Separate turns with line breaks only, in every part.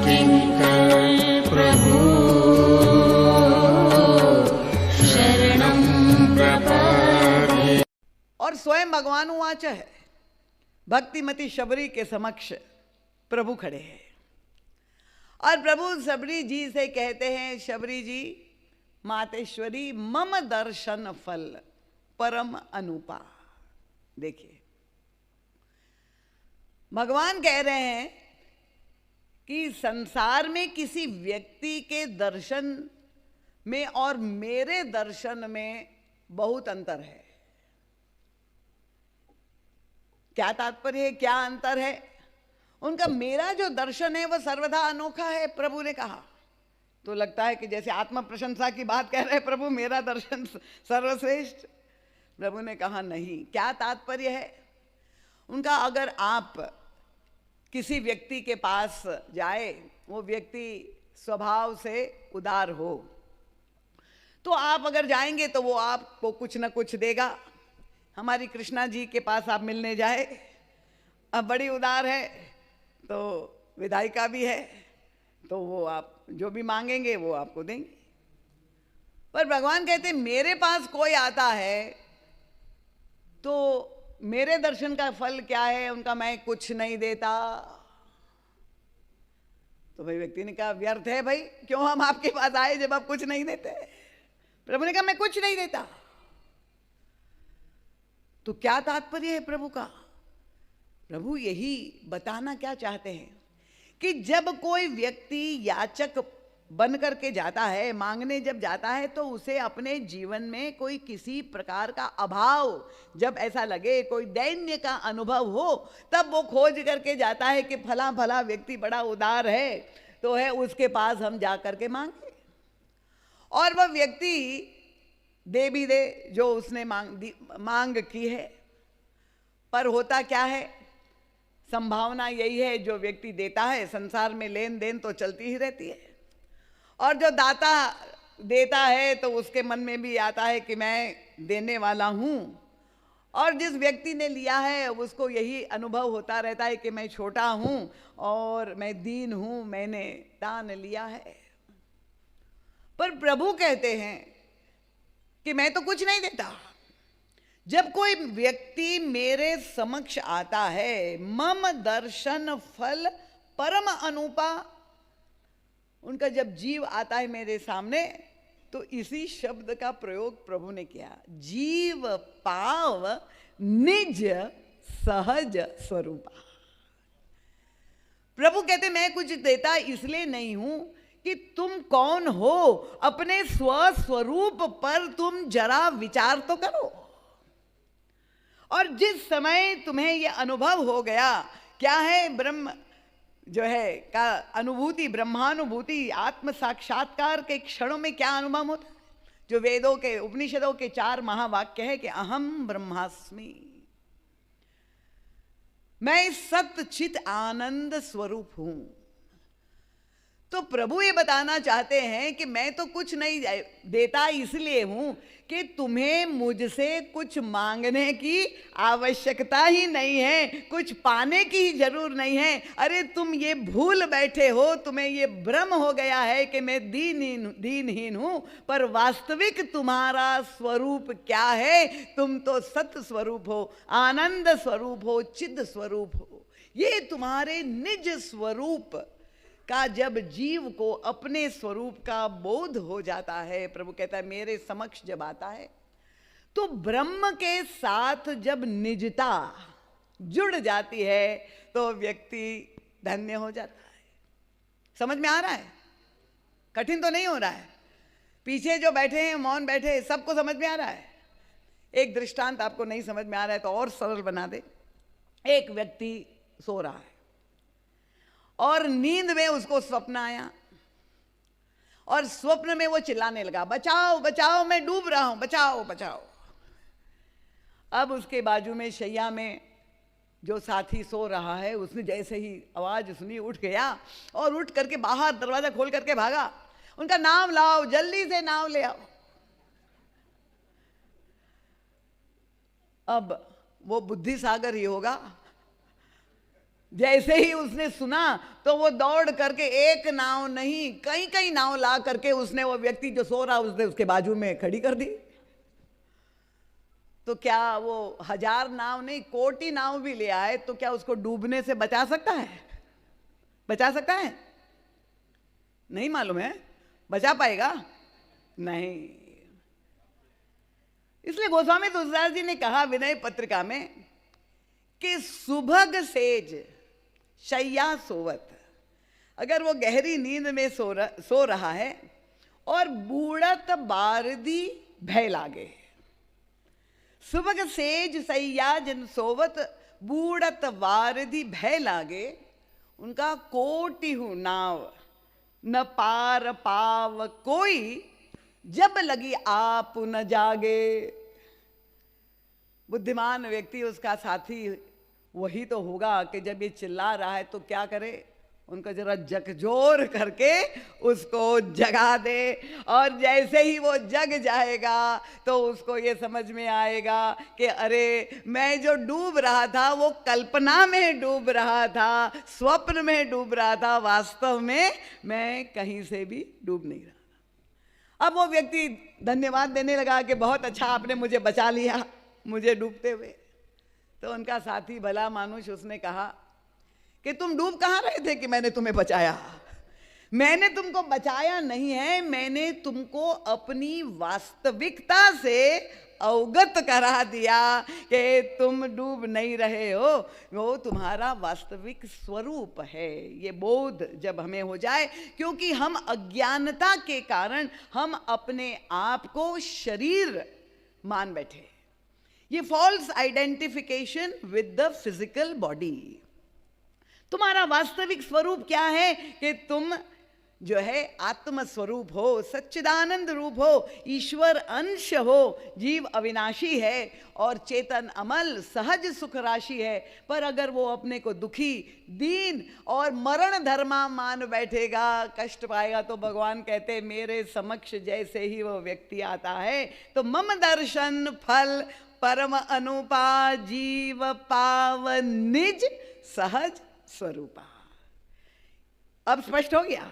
किंकर प्रभु शरणं प्रपद्ये।
और स्वयं भगवान उवाच है, भक्तिमती शबरी के समक्ष प्रभु खड़े हैं और प्रभु शबरी जी से कहते हैं, शबरी जी मातेश्वरी मम दर्शन फल परम अनुपा। देखिए भगवान कह रहे हैं कि संसार में किसी व्यक्ति के दर्शन में और मेरे दर्शन में बहुत अंतर है। क्या तात्पर्य है, क्या अंतर है उनका? मेरा जो दर्शन है वह सर्वथा अनोखा है, प्रभु ने कहा। तो लगता है कि जैसे आत्म प्रशंसा की बात कह रहे हैं प्रभु, मेरा दर्शन सर्वश्रेष्ठ। प्रभु ने कहा नहीं। क्या तात्पर्य है उनका? अगर आप किसी व्यक्ति के पास जाए, वो व्यक्ति स्वभाव से उदार हो, तो आप अगर जाएंगे तो वो आपको कुछ न कुछ देगा। हमारी कृष्णा जी के पास आप मिलने जाए, अब बड़ी उदार है तो विधायिका भी है, तो वो आप जो भी मांगेंगे वो आपको देंगे। पर भगवान कहते मेरे पास कोई आता है तो मेरे दर्शन का फल क्या है उनका? मैं कुछ नहीं देता। तो भाई व्यक्ति ने कहा व्यर्थ है भाई, क्यों हम आपके पास आए जब आप कुछ नहीं देते? प्रभु ने कहा मैं कुछ नहीं देता। तो क्या तात्पर्य है प्रभु का? प्रभु यही बताना क्या चाहते हैं कि जब कोई व्यक्ति याचक बन करके जाता है, मांगने जब जाता है, तो उसे अपने जीवन में कोई किसी प्रकार का अभाव जब ऐसा लगे, कोई दैन्य का अनुभव हो, तब वो खोज करके जाता है कि फला फला व्यक्ति बड़ा उदार है, तो है उसके पास हम जा करके मांगे। और वह व्यक्ति दे भी दे जो उसने मांग की है। पर होता क्या है, संभावना यही है जो व्यक्ति देता है, संसार में लेन देन तो चलती ही रहती है, और जो दाता देता है तो उसके मन में भी आता है कि मैं देने वाला हूँ, और जिस व्यक्ति ने लिया है उसको यही अनुभव होता रहता है कि मैं छोटा हूँ और मैं दीन हूँ, मैंने दान लिया है। पर प्रभु कहते हैं कि मैं तो कुछ नहीं देता। जब कोई व्यक्ति मेरे समक्ष आता है, मम दर्शन फल परम अनुपा, उनका जब जीव आता है मेरे सामने, तो इसी शब्द का प्रयोग प्रभु ने किया, जीव पाव निज सहज स्वरूपा। प्रभु कहते मैं कुछ देता इसलिए नहीं हूं कि तुम कौन हो, अपने स्वस्वरूप पर तुम जरा विचार तो करो। और जिस समय तुम्हें यह अनुभव हो गया, क्या है ब्रह्म जो है का अनुभूति, ब्रह्मानुभूति, आत्म साक्षात्कार के क्षणों में क्या अनुभव होता है, जो वेदों के उपनिषदों के 4 महावाक्य है कि अहम ब्रह्मास्मि, मैं सत्य चित आनंद स्वरूप हूं। तो प्रभु ये बताना चाहते हैं कि मैं तो कुछ नहीं देता इसलिए हूं कि तुम्हें मुझसे कुछ मांगने की आवश्यकता ही नहीं है, कुछ पाने की ही जरूर नहीं है। अरे तुम ये भूल बैठे हो, तुम्हें ये भ्रम हो गया है कि मैं दीनहीन हूं, पर वास्तविक तुम्हारा स्वरूप क्या है? तुम तो सत्य स्वरूप हो, आनंद स्वरूप हो, चिद स्वरूप हो। ये तुम्हारे निज स्वरूप का जब जीव को अपने स्वरूप का बोध हो जाता है, प्रभु कहता है मेरे समक्ष जब आता है, तो ब्रह्म के साथ जब निजता जुड़ जाती है तो व्यक्ति धन्य हो जाता है। समझ में आ रहा है? कठिन तो नहीं हो रहा है? पीछे जो बैठे हैं, मौन बैठे हैं, सबको समझ में आ रहा है? एक दृष्टांत आपको नहीं समझ में आ रहा है तो और सरल बना दे। एक व्यक्ति सो रहा है और नींद में उसको स्वप्न आया, और स्वप्न में वो चिल्लाने लगा, बचाओ बचाओ मैं डूब रहा हूं, बचाओ बचाओ। अब उसके बाजू में शैया में जो साथी सो रहा है, उसने जैसे ही आवाज सुनी उठ गया और उठ करके बाहर दरवाजा खोल करके भागा, उनका नाम लाओ, जल्दी से नाम ले आओ। अब वो बुद्धि सागर ही होगा जैसे ही उसने सुना तो वो दौड़ करके एक नाव नहीं कई कई नाव ला करके उसने वो व्यक्ति जो सो रहा उसने उसके बाजू में खड़ी कर दी। तो क्या वो 1000 नाव नहीं कोटि नाव भी ले आए तो क्या उसको डूबने से बचा सकता है? बचा सकता है? नहीं मालूम है, बचा पाएगा? नहीं। इसलिए गोस्वामी तुलसीदास जी ने कहा विनय पत्रिका में कि सुभग सेज शैया सोवत, अगर वो गहरी नींद में सो रहा है और बूढ़त बारदी भय लागे। सुभग सेज सैया जिन सोवत बूढ़त बारदी भय लागे, उनका कोटिहु नाव न पार पाव कोई, जब लगी आप न जागे। बुद्धिमान व्यक्ति उसका साथी वही तो होगा कि जब ये चिल्ला रहा है तो क्या करे, उनको जरा झकझोर करके उसको जगा दे, और जैसे ही वो जग जाएगा तो उसको ये समझ में आएगा कि अरे मैं जो डूब रहा था वो कल्पना में डूब रहा था, स्वप्न में डूब रहा था, वास्तव में मैं कहीं से भी डूब नहीं रहा। अब वो व्यक्ति धन्यवाद देने लगा कि बहुत अच्छा आपने मुझे बचा लिया मुझे डूबते हुए। तो उनका साथी भला मानुष उसने कहा कि तुम डूब कहाँ रहे थे कि मैंने तुम्हें बचाया? मैंने तुमको बचाया नहीं है, मैंने तुमको अपनी वास्तविकता से अवगत करा दिया कि तुम डूब नहीं रहे हो, वो तुम्हारा वास्तविक स्वरूप है। ये बोध जब हमें हो जाए, क्योंकि हम अज्ञानता के कारण हम अपने आप को शरीर मान बैठे, ये false identification with the physical body. तुम्हारा वास्तविक स्वरूप क्या है कि तुम जो है आत्म स्वरूप हो, सच्चिदानंद रूप हो, ईश्वर अंश हो, जीव अविनाशी है और चेतन अमल सहज सुख राशि है। पर अगर वो अपने को दुखी, दीन और मरण धर्मा मान बैठेगा, कष्ट पाएगा, तो भगवान कहते मेरे समक्ष जैसे ही वो व्यक्ति आता है तो मम दर्शन फल परम अनुपा जीव पाव निज सहज स्वरूपा। अब स्पष्ट हो गया?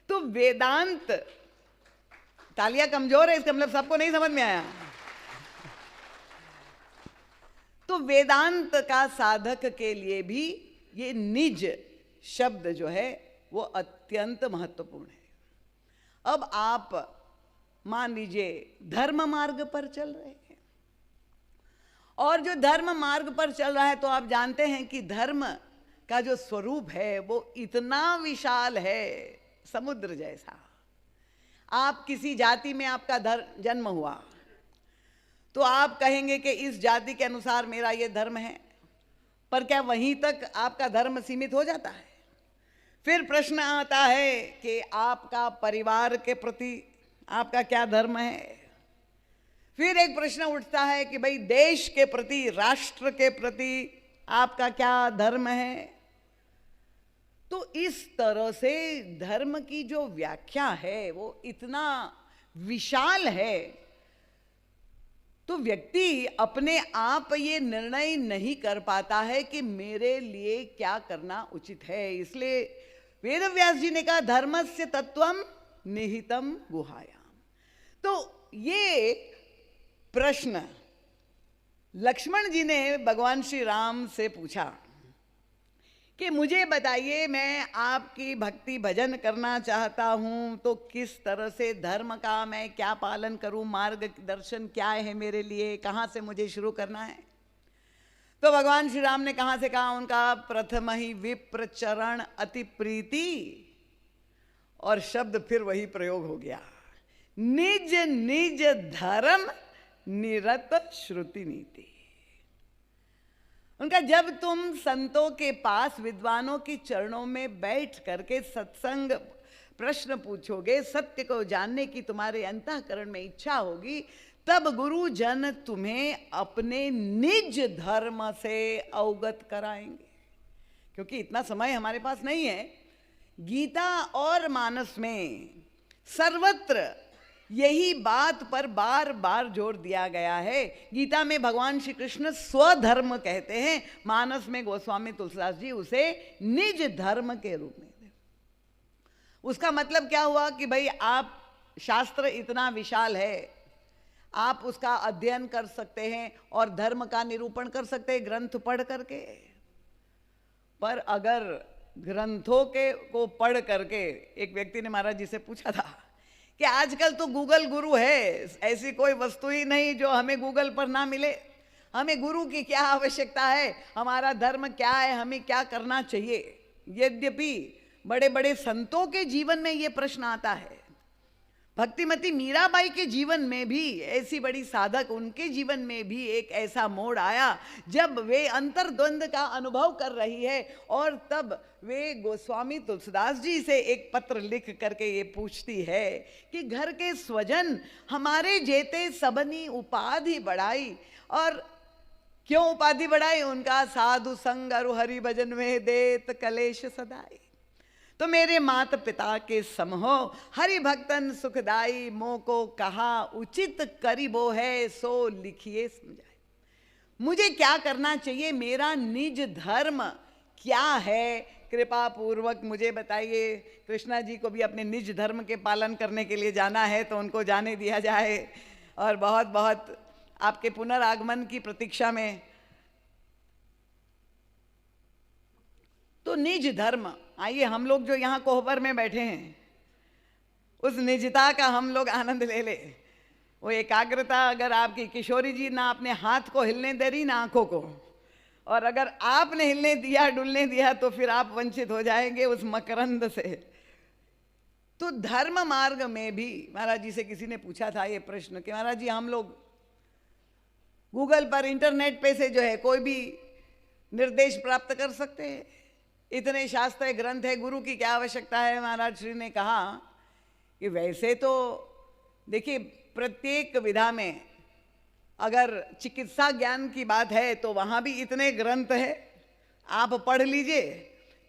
तो वेदांत, तालियां कमजोर है इसका मतलब सबको नहीं समझ में आया। तो वेदांत का साधक के लिए भी ये निज शब्द जो है वो अत्यंत महत्वपूर्ण है। अब आप मान लीजिए धर्म मार्ग पर चल रहे हैं, और जो धर्म मार्ग पर चल रहा है तो आप जानते हैं कि धर्म का जो स्वरूप है वो इतना विशाल है, समुद्र जैसा। आप किसी जाति में आपका जन्म हुआ तो आप कहेंगे कि इस जाति के अनुसार मेरा ये धर्म है, पर क्या वहीं तक आपका धर्म सीमित हो जाता है? फिर प्रश्न आता है कि आपका परिवार के प्रति आपका क्या धर्म है। फिर एक प्रश्न उठता है कि भाई देश के प्रति, राष्ट्र के प्रति आपका क्या धर्म है। तो इस तरह से धर्म की जो व्याख्या है वो इतना विशाल है, तो व्यक्ति अपने आप ये निर्णय नहीं कर पाता है कि मेरे लिए क्या करना उचित है। इसलिए वेदव्यास जी ने कहा धर्मस्य तत्वम निहितम गुहायाम। तो ये प्रश्न लक्ष्मण जी ने भगवान श्री राम से पूछा कि मुझे बताइए, मैं आपकी भक्ति भजन करना चाहता हूँ तो किस तरह से धर्म का मैं क्या पालन करूँ, मार्गदर्शन क्या है मेरे लिए, कहाँ से मुझे शुरू करना है। तो भगवान श्री राम ने कहाँ से कहा, उनका प्रथम ही विप्र चरण अति प्रीति, और शब्द फिर वही प्रयोग हो गया, निज निज धर्म निरत श्रुति नीति। उनका जब तुम संतों के पास, विद्वानों के चरणों में बैठ करके सत्संग प्रश्न पूछोगे, सत्य को जानने की तुम्हारे अंतःकरण में इच्छा होगी, तब गुरु जन तुम्हें अपने निज धर्म से अवगत कराएंगे। क्योंकि इतना समय हमारे पास नहीं है। गीता और मानस में सर्वत्र यही बात पर बार बार जोर दिया गया है। गीता में भगवान श्री कृष्ण स्वधर्म कहते हैं, मानस में गोस्वामी तुलसीदास जी उसे निज धर्म के रूप में। उसका मतलब क्या हुआ कि भाई आप, शास्त्र इतना विशाल है, आप उसका अध्ययन कर सकते हैं और धर्म का निरूपण कर सकते हैं ग्रंथ पढ़ करके। पर अगर ग्रंथों के को पढ़ करके, एक व्यक्ति ने महाराज जी से पूछा था कि आजकल तो गूगल गुरु है, ऐसी कोई वस्तु ही नहीं जो हमें गूगल पर ना मिले, हमें गुरु की क्या आवश्यकता है, हमारा धर्म क्या है, हमें क्या करना चाहिए। यद्यपि बड़े बड़े संतों के जीवन में ये प्रश्न आता है, भक्तिमती मीराबाई के जीवन में भी, ऐसी बड़ी साधक, उनके जीवन में भी एक ऐसा मोड़ आया जब वे अंतर्द्वंद का अनुभव कर रही है, और तब वे गोस्वामी तुलसीदास जी से एक पत्र लिख करके ये पूछती है कि घर के स्वजन हमारे जेते सबनी उपाधि बढ़ाई। और क्यों उपाधि बढ़ाई? उनका साधु संग अरु हरि भजन में देत कलेश सदाई। तो मेरे माता पिता के समहो हरि भक्तन सुखदाई, मोह को कहा उचित करीबो है, सो लिखिए समझाए। मुझे क्या करना चाहिए, मेरा निज धर्म क्या है, कृपा पूर्वक मुझे बताइए। कृष्णा जी को भी अपने निज धर्म के पालन करने के लिए जाना है तो उनको जाने दिया जाए, और बहुत बहुत आपके पुनरागमन की प्रतीक्षा में। तो निज धर्म, आइए हम लोग जो यहाँ कोहबर में बैठे हैं उस निजता का हम लोग आनंद ले ले। वो एकाग्रता अगर आपकी, किशोरी जी ना अपने हाथ को हिलने दे रही ना आंखों को, और अगर आपने हिलने दिया डुलने दिया तो फिर आप वंचित हो जाएंगे उस मकरंद से। तो धर्म मार्ग में भी महाराज जी से किसी ने पूछा था ये प्रश्न कि महाराज जी हम लोग गूगल पर, इंटरनेट पे से जो है कोई भी निर्देश प्राप्त कर सकते हैं, इतने शास्त्र ग्रंथ है, गुरु की क्या आवश्यकता है। महाराज श्री ने कहा कि वैसे तो देखिए प्रत्येक विधा में अगर चिकित्सा ज्ञान की बात है तो वहाँ भी इतने ग्रंथ है, आप पढ़ लीजिए,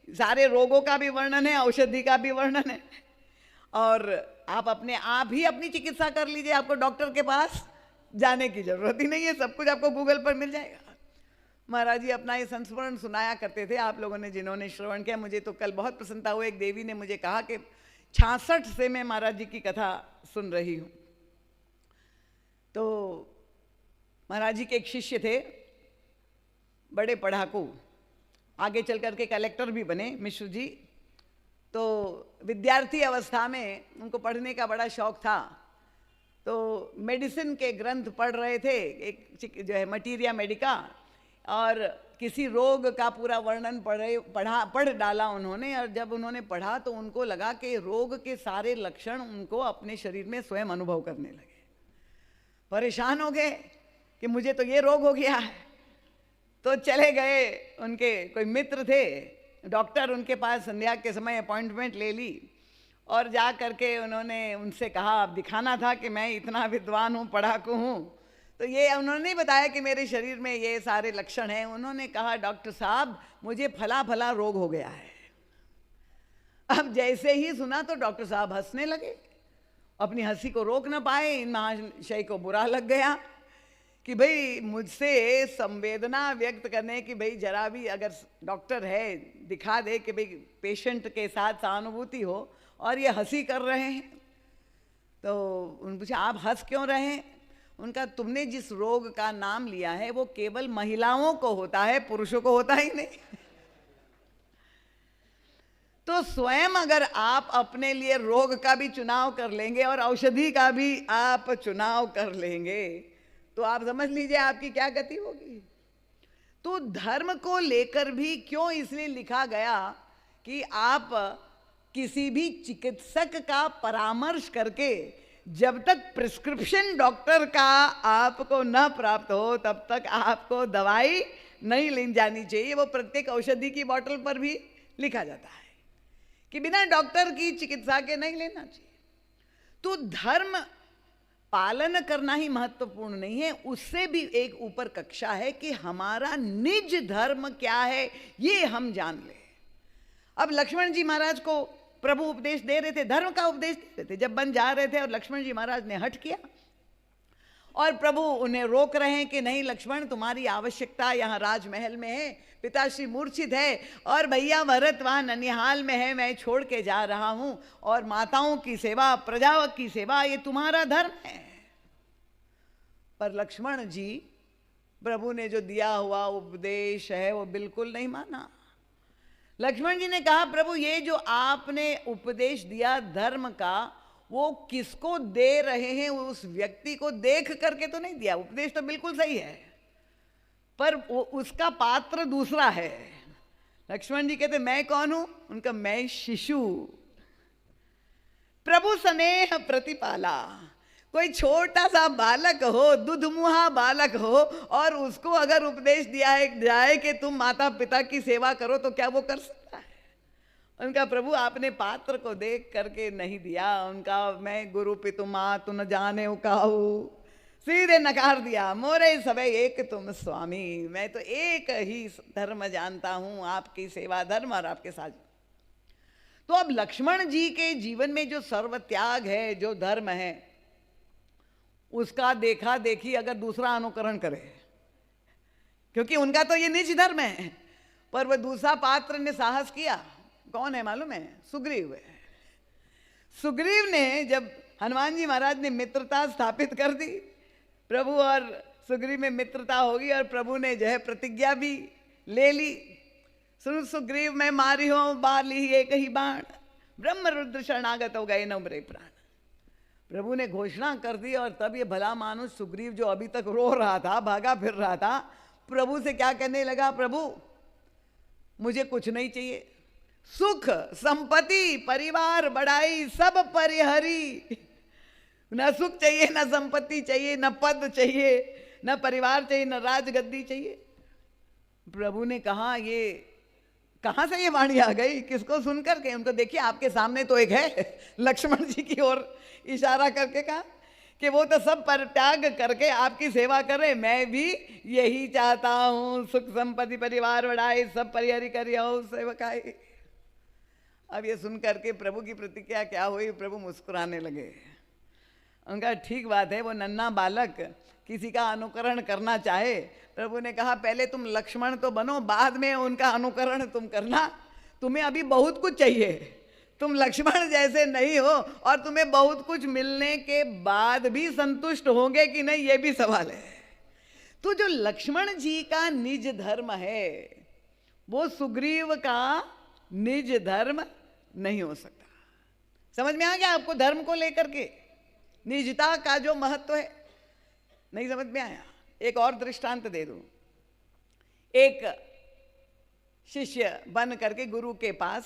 सारे रोगों का भी वर्णन है, औषधि का भी वर्णन है, और आप अपने आप ही अपनी चिकित्सा कर लीजिए, आपको डॉक्टर के पास जाने की जरूरत ही नहीं है, सब कुछ आपको गूगल पर मिल जाएगा। महाराज जी अपना ये संस्मरण सुनाया करते थे, आप लोगों ने जिन्होंने श्रवण किया, मुझे तो कल बहुत प्रसन्नता हुई। एक देवी ने मुझे कहा कि 66 से मैं महाराज जी की कथा सुन रही हूँ। तो महाराज जी के एक शिष्य थे, बड़े पढ़ाकू, आगे चल करके कलेक्टर भी बने, मिश्र जी। तो विद्यार्थी अवस्था में उनको पढ़ने का बड़ा शौक था, तो मेडिसिन के ग्रंथ पढ़ रहे थे, एक जो है मटीरिया मेडिका, और किसी रोग का पूरा वर्णन पढ़ डाला उन्होंने। और जब उन्होंने पढ़ा तो उनको लगा कि रोग के सारे लक्षण उनको अपने शरीर में स्वयं अनुभव करने लगे। परेशान हो गए कि मुझे तो ये रोग हो गया है। तो चले गए, उनके कोई मित्र थे डॉक्टर, उनके पास संध्या के समय अपॉइंटमेंट ले ली, और जा करके उन्होंने उनसे कहा, अब दिखाना था कि मैं इतना विद्वान हूँ, पढ़ाकू हूँ। तो ये उन्होंने नहीं बताया कि मेरे शरीर में ये सारे लक्षण हैं। उन्होंने कहा, डॉक्टर साहब मुझे फला फला रोग हो गया है। अब जैसे ही सुना तो डॉक्टर साहब हंसने लगे, अपनी हंसी को रोक ना पाए। इन महाशय को बुरा लग गया कि भाई मुझसे संवेदना व्यक्त करने की, भाई जरा भी अगर डॉक्टर है दिखा दे कि भाई पेशेंट के साथ सहानुभूति हो, और ये हंसी कर रहे हैं। तो उन्होंने पूछा, आप हंस क्यों रहे हैं? उनका, तुमने जिस रोग का नाम लिया है वो केवल महिलाओं को होता है, पुरुषों को होता ही नहीं। तो स्वयं अगर आप अपने लिए रोग का भी चुनाव कर लेंगे और औषधि का भी आप चुनाव कर लेंगे तो आप समझ लीजिए आपकी क्या गति होगी। तो धर्म को लेकर भी क्यों इसलिए लिखा गया कि आप किसी भी चिकित्सक का परामर्श करके, जब तक प्रिस्क्रिप्शन डॉक्टर का आपको न प्राप्त हो तब तक आपको दवाई नहीं ली जानी चाहिए। वो प्रत्येक औषधि की बोतल पर भी लिखा जाता है कि बिना डॉक्टर की चिकित्सा के नहीं लेना चाहिए। तो धर्म पालन करना ही महत्वपूर्ण नहीं है, उससे भी एक ऊपर कक्षा है कि हमारा निज धर्म क्या है, ये हम जान लें। अब लक्ष्मण जी महाराज को प्रभु उपदेश दे रहे थे, धर्म का उपदेश दे रहे थे। जब बन जा रहे थे और लक्ष्मण जी महाराज ने हट किया और प्रभु उन्हें रोक रहे हैं कि नहीं लक्ष्मण, तुम्हारी आवश्यकता यहाँ राजमहल में है, पिताश्री मूर्छित है और भैया भरत वहाँ ननिहाल में है, मैं छोड़ के जा रहा हूँ, और माताओं की सेवा, प्रजा की सेवा ये तुम्हारा धर्म है। पर लक्ष्मण जी प्रभु ने जो दिया हुआ उपदेश है वो बिल्कुल नहीं माना। लक्ष्मण जी ने कहा, प्रभु ये जो आपने उपदेश दिया धर्म का, वो किसको दे रहे हैं, उस व्यक्ति को देख करके तो नहीं दिया। उपदेश तो बिल्कुल सही है, पर उसका पात्र दूसरा है। लक्ष्मण जी कहते मैं कौन हूं? उनका मैं शिशु, प्रभु स्नेह प्रतिपाला। कोई छोटा सा बालक हो, दुधमुहा बालक हो, और उसको अगर उपदेश दिया जाए कि तुम माता पिता की सेवा करो, तो क्या वो कर सकता है? उनका प्रभु आपने पात्र को देख करके नहीं दिया। उनका मैं गुरु पितु मातु न जाने काहू, सीधे नकार दिया, मोरे सबे एक तुम स्वामी। मैं तो एक ही धर्म जानता हूं, आपकी सेवा धर्म और आपके साथ। तो अब लक्ष्मण जी के जीवन में जो सर्व त्याग है, जो धर्म है, उसका देखा देखी अगर दूसरा अनुकरण करे, क्योंकि उनका तो ये निज धर्म है, पर वह दूसरा पात्र ने साहस किया। कौन है मालूम है? सुग्रीव है। सुग्रीव ने जब हनुमान जी महाराज ने मित्रता स्थापित कर दी, प्रभु और सुग्रीव में मित्रता होगी, और प्रभु ने जो है प्रतिज्ञा भी ले ली, सुन सुग्रीव मैं मारी हूं बाली एक ही बाण, ब्रह्म रुद्र शरणागत हो गए न उमरे प्राण। प्रभु ने घोषणा कर दी, और तब ये भला मानुष सुग्रीव जो अभी तक रो रहा था, भागा फिर रहा था, प्रभु से क्या कहने लगा, प्रभु मुझे कुछ नहीं चाहिए, सुख संपत्ति परिवार बढ़ाई सब परिहरी। न सुख चाहिए, न संपत्ति चाहिए, न पद चाहिए, न परिवार चाहिए, न राजगद्दी चाहिए। प्रभु ने कहा ये कहां से ये वाणी आ गई, किसको सुनकर के? उनको देखिए आपके सामने तो एक है, लक्ष्मण जी की ओर इशारा करके कहा कि वो तो सब परित्याग करके आपकी सेवा करे, मैं भी यही चाहता हूं, सुख संपत्ति परिवार बढ़ाए सब परिहरी करियो सेवकाई। अब ये सुन करके प्रभु की प्रतिक्रिया क्या हुई? प्रभु मुस्कुराने लगे। उनका ठीक बात है, वो नन्हा बालक किसी का अनुकरण करना चाहे। प्रभु ने कहा पहले तुम लक्ष्मण तो बनो, बाद में उनका अनुकरण तुम करना। तुम्हें अभी बहुत कुछ चाहिए, तुम लक्ष्मण जैसे नहीं हो, और तुम्हें बहुत कुछ मिलने के बाद भी संतुष्ट होंगे कि नहीं, ये भी सवाल है। तो जो लक्ष्मण जी का निज धर्म है, वो सुग्रीव का निज धर्म नहीं हो सकता। समझ में आ गया आपको? धर्म को लेकर के निजता का जो महत्व है, नहीं समझ में आया? एक और दृष्टांत दे दूं। एक शिष्य बन करके गुरु के पास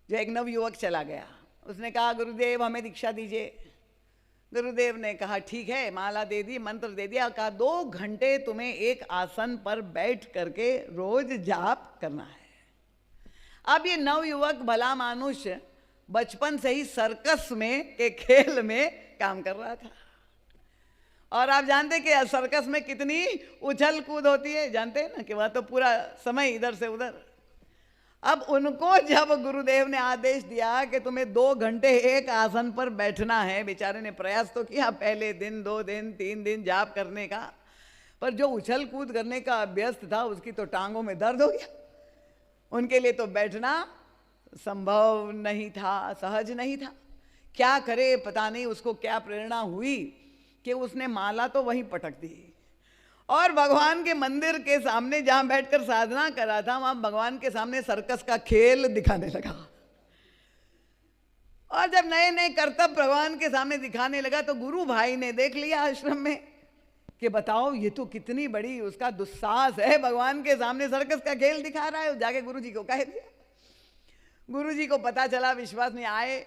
जो एक नवयुवक चला गया, उसने कहा गुरुदेव हमें दीक्षा दीजिए। गुरुदेव ने कहा ठीक है, माला दे दी, मंत्र दे दिया, कहा 2 घंटे तुम्हें एक आसन पर बैठ करके रोज जाप करना है। अब ये नवयुवक भला मानुष बचपन से ही सर्कस में के खेल में काम कर रहा था, और आप जानते कि सर्कस में कितनी उछल कूद होती है, जानते हैं ना, कि वह तो पूरा समय इधर से उधर। अब उनको जब गुरुदेव ने आदेश दिया कि तुम्हें 2 घंटे एक आसन पर बैठना है, बेचारे ने प्रयास तो किया पहले दिन, 2 दिन, 3 दिन जाप करने का, पर जो उछल कूद करने का अभ्यस्त था उसकी तो टांगों में दर्द हो गया। उनके लिए तो बैठना संभव नहीं था, सहज नहीं था। क्या करे पता नहीं, उसको क्या प्रेरणा हुई कि उसने माला तो वहीं पटक दी, और भगवान के मंदिर के सामने जहां बैठकर साधना कर रहा था, वहां भगवान के सामने सर्कस का खेल दिखाने लगा। और जब नए नए कर्तव्य भगवान के सामने दिखाने लगा, तो गुरु भाई ने देख लिया आश्रम में कि बताओ ये तो कितनी बड़ी उसका दुस्साहस है, भगवान के सामने सर्कस का खेल दिखा रहा है। जाके गुरु जी को कह दिया। गुरु जी को पता चला, विश्वास में आए,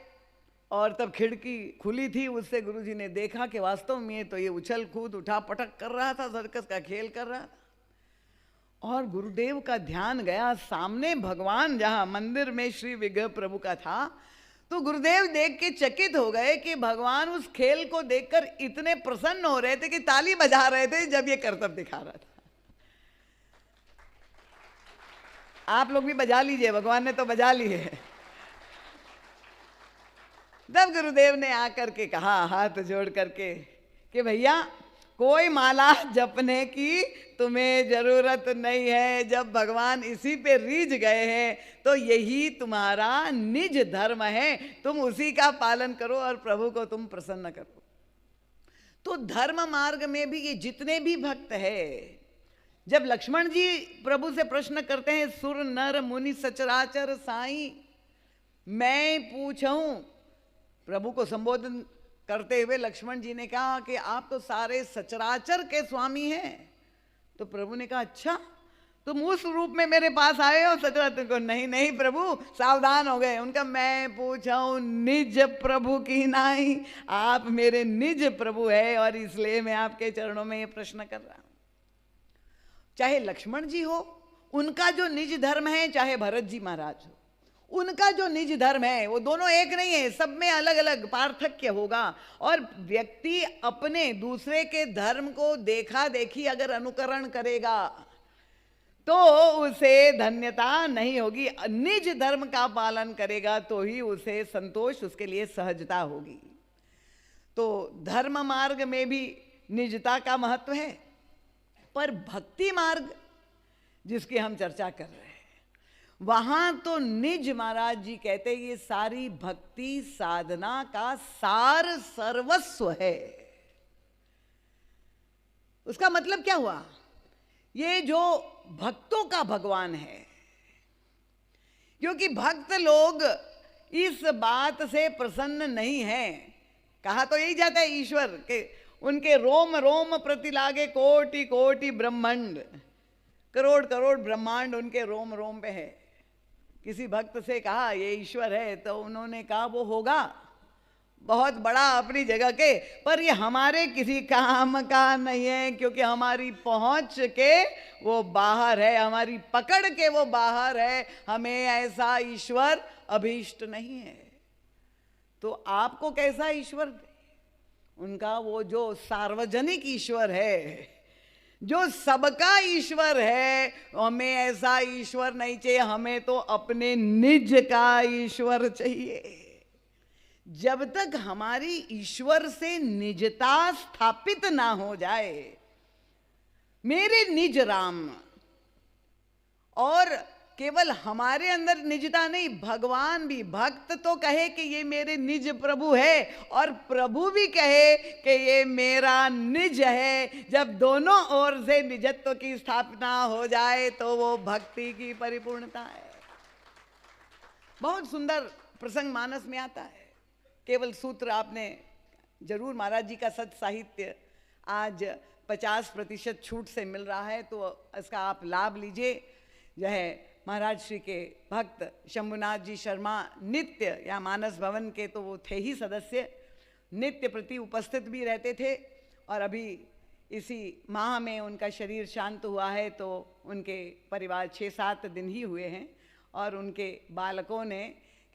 और तब खिड़की खुली थी, उससे गुरुजी ने देखा कि वास्तव में तो ये उछल कूद उठा पटक कर रहा था, सर्कस का खेल कर रहा था। और गुरुदेव का ध्यान गया सामने भगवान जहां मंदिर में श्री विग्रह प्रभु का था, तो गुरुदेव देख के चकित हो गए कि भगवान उस खेल को देखकर इतने प्रसन्न हो रहे थे कि ताली बजा रहे थे जब ये करतब दिखा रहा था। आप लोग भी बजा लीजिए, भगवान ने तो बजा ली है। तब गुरुदेव ने आकर के कहा हाथ जोड़ करके कि भैया कोई माला जपने की तुम्हें जरूरत नहीं है। जब भगवान इसी पे रीझ गए हैं तो यही तुम्हारा निज धर्म है, तुम उसी का पालन करो और प्रभु को तुम प्रसन्न करो। तो धर्म मार्ग में भी ये जितने भी भक्त है, जब लक्ष्मण जी प्रभु से प्रश्न करते हैं सुर नर मुनि सचराचर साईं मैं पूछूं, प्रभु को संबोधन करते हुए लक्ष्मण जी ने कहा कि आप तो सारे सचराचर के स्वामी हैं। तो प्रभु ने कहा अच्छा तुम उस रूप में मेरे पास आए हो सचराचर को? नहीं नहीं प्रभु, सावधान हो गए। उनका मैं पूछूं निज प्रभु की नाई, आप मेरे निज प्रभु है और इसलिए मैं आपके चरणों में ये प्रश्न कर रहा हूं। चाहे लक्ष्मण जी हो उनका जो निज धर्म है, चाहे भरत जी महाराज हो उनका जो निज धर्म है, वो दोनों एक नहीं है, सब में अलग अलग पार्थक्य होगा। और व्यक्ति अपने दूसरे के धर्म को देखा देखी अगर अनुकरण करेगा तो उसे धन्यता नहीं होगी। निज धर्म का पालन करेगा तो ही उसे संतोष, उसके लिए सहजता होगी। तो धर्म मार्ग में भी निजता का महत्व है, पर भक्ति मार्ग जिसकी हम चर्चा कर रहे हैं वहां तो निज महाराज जी कहते ये सारी भक्ति साधना का सार सर्वस्व है। उसका मतलब क्या हुआ? ये जो भक्तों का भगवान है, क्योंकि भक्त लोग इस बात से प्रसन्न नहीं हैं। कहा तो यही जाता है ईश्वर के उनके रोम रोम प्रति लागे कोटि कोटि ब्रह्मांड, करोड़ करोड़ ब्रह्मांड उनके रोम रोम पे है। किसी भक्त से कहा ये ईश्वर है तो उन्होंने कहा वो होगा बहुत बड़ा अपनी जगह के, पर ये हमारे किसी काम का नहीं है, क्योंकि हमारी पहुंच के वो बाहर है, हमारी पकड़ के वो बाहर है। हमें ऐसा ईश्वर अभीष्ट नहीं है। तो आपको कैसा ईश्वर दे? उनका वो जो सार्वजनिक ईश्वर है, जो सबका ईश्वर है, हमें ऐसा ईश्वर नहीं चाहिए। हमें तो अपने निज का ईश्वर चाहिए। जब तक हमारी ईश्वर से निजता स्थापित ना हो जाए, मेरे निज राम, और केवल हमारे अंदर निजता नहीं, भगवान भी, भक्त तो कहे कि ये मेरे निज प्रभु है और प्रभु भी कहे कि ये मेरा निज है। जब दोनों ओर से निजत्व की स्थापना हो जाए तो वो भक्ति की परिपूर्णता है। बहुत सुंदर प्रसंग मानस में आता है। केवल सूत्र आपने जरूर, महाराज जी का सत साहित्य आज 50% छूट से मिल रहा है, तो इसका आप लाभ लीजिए। जो है महाराज श्री के भक्त शंभुनाथ जी शर्मा नित्य या मानस भवन के तो वो थे ही सदस्य, नित्य प्रति उपस्थित भी रहते थे। और अभी इसी माह में उनका शरीर शांत हुआ है, तो उनके परिवार 6-7 दिन ही हुए हैं और उनके बालकों ने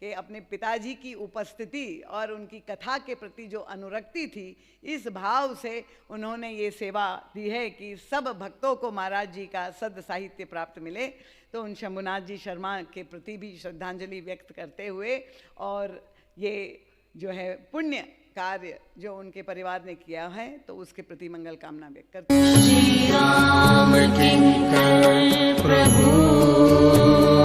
कि अपने पिताजी की उपस्थिति और उनकी कथा के प्रति जो अनुरक्ति थी, इस भाव से उन्होंने ये सेवा दी है कि सब भक्तों को महाराज जी का सद साहित्य प्राप्त मिले। तो उन शंभुनाथ जी शर्मा के प्रति भी श्रद्धांजलि व्यक्त करते हुए और ये जो है पुण्य कार्य जो उनके परिवार ने किया है, तो उसके प्रति मंगल कामना व्यक्त करते हैं।
श्री राम किंकर प्रभु